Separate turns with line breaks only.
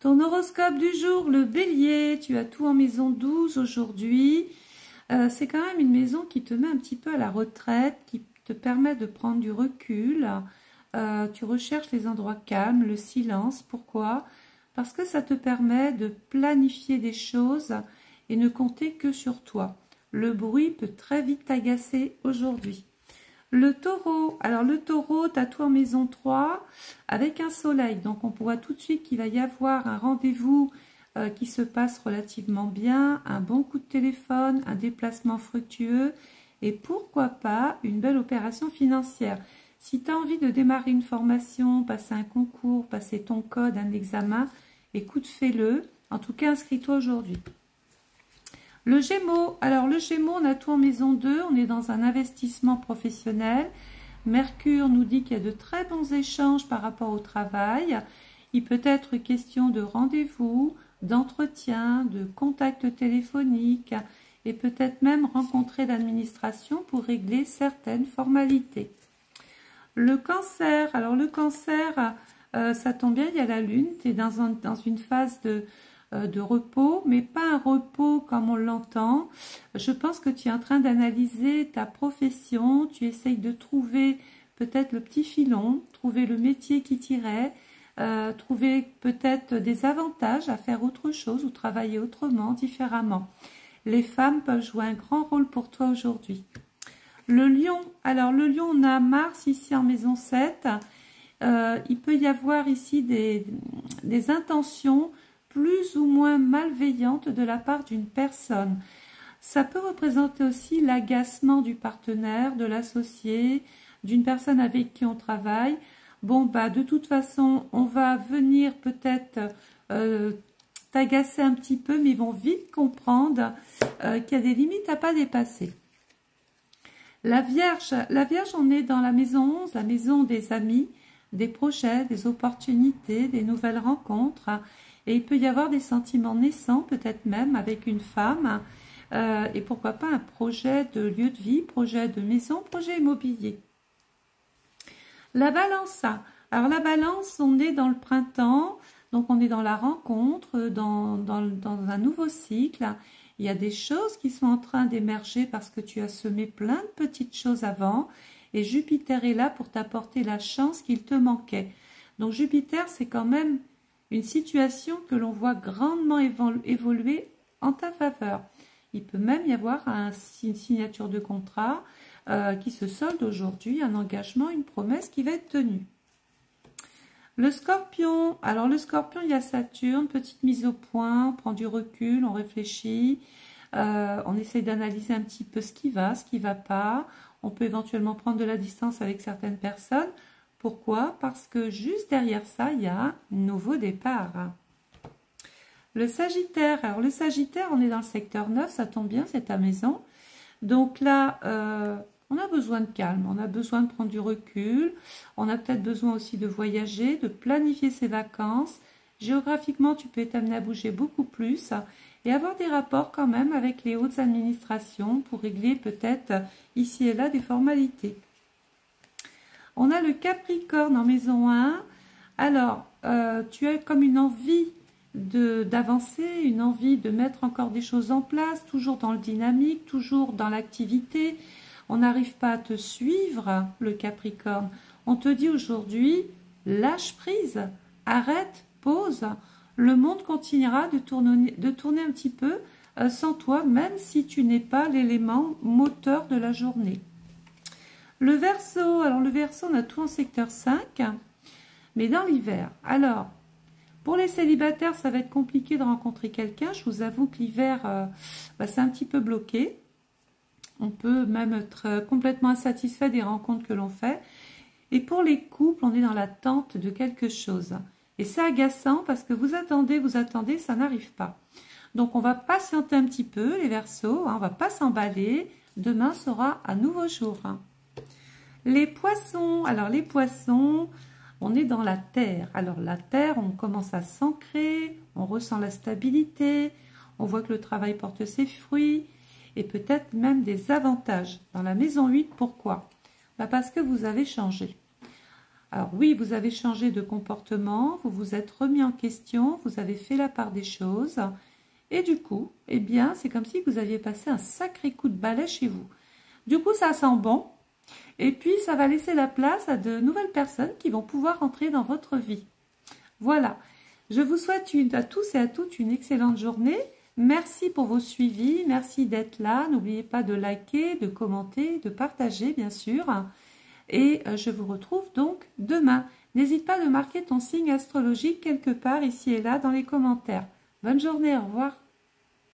Ton horoscope du jour, le bélier, tu as tout en maison 12 aujourd'hui. C'est quand même une maison qui te met un petit peu à la retraite, qui te permet de prendre du recul. Tu recherches les endroits calmes, le silence. Pourquoi? Parce que ça te permet de planifier des choses et ne compter que sur toi. Le bruit peut très vite t'agacer aujourd'hui. Le taureau, alors le taureau, tu as tout en maison 3 avec un soleil. Donc on voit tout de suite qu'il va y avoir un rendez-vous qui se passe relativement bien, un bon coup de téléphone, un déplacement fructueux et pourquoi pas une belle opération financière. Si tu as envie de démarrer une formation, passer un concours, passer ton code, un examen, écoute, fais-le. En tout cas, inscris-toi aujourd'hui. Le Gémeaux, alors le Gémeaux, on a tout en maison 2, on est dans un investissement professionnel. Mercure nous dit qu'il y a de très bons échanges par rapport au travail. Il peut être question de rendez-vous, d'entretien, de contact téléphonique et peut-être même rencontrer l'administration pour régler certaines formalités. Le Cancer, alors le Cancer, ça tombe bien, il y a la Lune, tu es dans une phase de repos, mais pas un repos comme on l'entend. Je pense que tu es en train d'analyser ta profession, tu essayes de trouver peut-être le petit filon, trouver le métier qui t'irait, trouver peut-être des avantages à faire autre chose ou travailler autrement, différemment. Les femmes peuvent jouer un grand rôle pour toi aujourd'hui. Le Lion, alors le Lion, on a Mars ici en maison 7. Il peut y avoir ici des intentions plus ou moins malveillante de la part d'une personne. Ça peut représenter aussi l'agacement du partenaire, de l'associé, d'une personne avec qui on travaille. Bon, bah, de toute façon, on va venir peut-être t'agacer un petit peu, mais ils vont vite comprendre qu'il y a des limites à ne pas dépasser. La Vierge, on est dans la maison 11, la maison des amis, des projets, des opportunités, des nouvelles rencontres. Et il peut y avoir des sentiments naissants, peut-être même avec une femme. Et pourquoi pas un projet de lieu de vie, projet de maison, projet immobilier. La Balance. Alors la Balance, on est dans le printemps. Donc on est dans la rencontre, dans un nouveau cycle. Il y a des choses qui sont en train d'émerger parce que tu as semé plein de petites choses avant. Et Jupiter est là pour t'apporter la chance qu'il te manquait. Donc Jupiter, c'est quand même une situation que l'on voit grandement évoluer en ta faveur. Il peut même y avoir une signature de contrat qui se solde aujourd'hui, un engagement, une promesse qui va être tenue. Le Scorpion, alors le Scorpion, il y a Saturne, petite mise au point, on prend du recul, on réfléchit, on essaie d'analyser un petit peu ce qui va pas. On peut éventuellement prendre de la distance avec certaines personnes. Pourquoi? Parce que juste derrière ça, il y a un nouveau départ. Le Sagittaire. Alors le Sagittaire, on est dans le secteur 9, ça tombe bien, c'est ta maison. Donc là, on a besoin de calme, on a besoin de prendre du recul. On a peut-être besoin aussi de voyager, de planifier ses vacances. Géographiquement, tu peux t'amener à bouger beaucoup plus et avoir des rapports quand même avec les hautes administrations pour régler peut-être ici et là des formalités. On a le Capricorne en maison 1. Alors, tu as comme une envie d'avancer, une envie de mettre encore des choses en place, toujours dans le dynamique, toujours dans l'activité. On n'arrive pas à te suivre, le Capricorne. On te dit aujourd'hui, lâche prise, arrête, pause. Le monde continuera de tourner un petit peu sans toi, même si tu n'es pas l'élément moteur de la journée. Le Verseau, alors le Verseau, on a tout en secteur 5, mais dans l'hiver. Alors, pour les célibataires, ça va être compliqué de rencontrer quelqu'un. Je vous avoue que l'hiver, c'est un petit peu bloqué. On peut même être complètement insatisfait des rencontres que l'on fait. Et pour les couples, on est dans l'attente de quelque chose. Et c'est agaçant parce que vous attendez, ça n'arrive pas. Donc, on va patienter un petit peu, les Verseaux, on ne va pas s'emballer. Demain sera un nouveau jour. Les Poissons, alors les Poissons, on est dans la terre. Alors la terre, on commence à s'ancrer, on ressent la stabilité, on voit que le travail porte ses fruits et peut-être même des avantages. Dans la maison 8, pourquoi? Parce que vous avez changé. Alors oui, vous avez changé de comportement, vous vous êtes remis en question, vous avez fait la part des choses. Et du coup, eh bien, c'est comme si vous aviez passé un sacré coup de balai chez vous. Du coup, ça sent bon. Et puis, ça va laisser la place à de nouvelles personnes qui vont pouvoir entrer dans votre vie. Voilà. Je vous souhaite à tous et à toutes une excellente journée. Merci pour vos suivis. Merci d'être là. N'oubliez pas de liker, de commenter, de partager, bien sûr. Et je vous retrouve donc demain. N'hésite pas de marquer ton signe astrologique quelque part ici et là dans les commentaires. Bonne journée, au revoir.